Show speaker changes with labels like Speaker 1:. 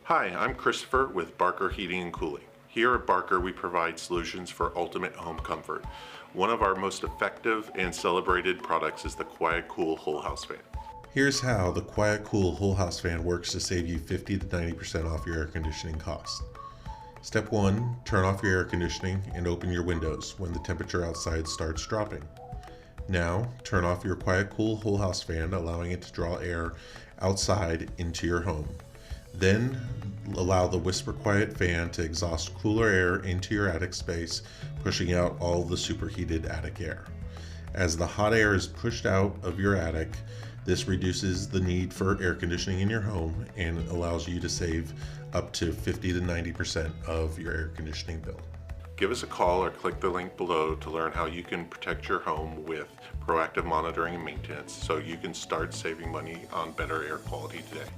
Speaker 1: Hi, I'm Christopher with Barker Heating and Cooling. Here at Barker, we provide solutions for ultimate home comfort. One of our most effective and celebrated products is the QuietCool Whole House Fan. Here's how the QuietCool Whole House Fan works to save you 50 to 90% off your air conditioning costs. Step 1, turn off your air conditioning and open your windows when the temperature outside starts dropping. Now, turn off your QuietCool Whole House Fan, allowing it to draw air outside into your home. Then, allow the Whisper Quiet fan to exhaust cooler air into your attic space, pushing out all the superheated attic air. As the hot air is pushed out of your attic, this reduces the need for air conditioning in your home and allows you to save up to 50 to 90% of your air conditioning bill. Give us a call or click the link below to learn how you can protect your home with proactive monitoring and maintenance so you can start saving money on better air quality today.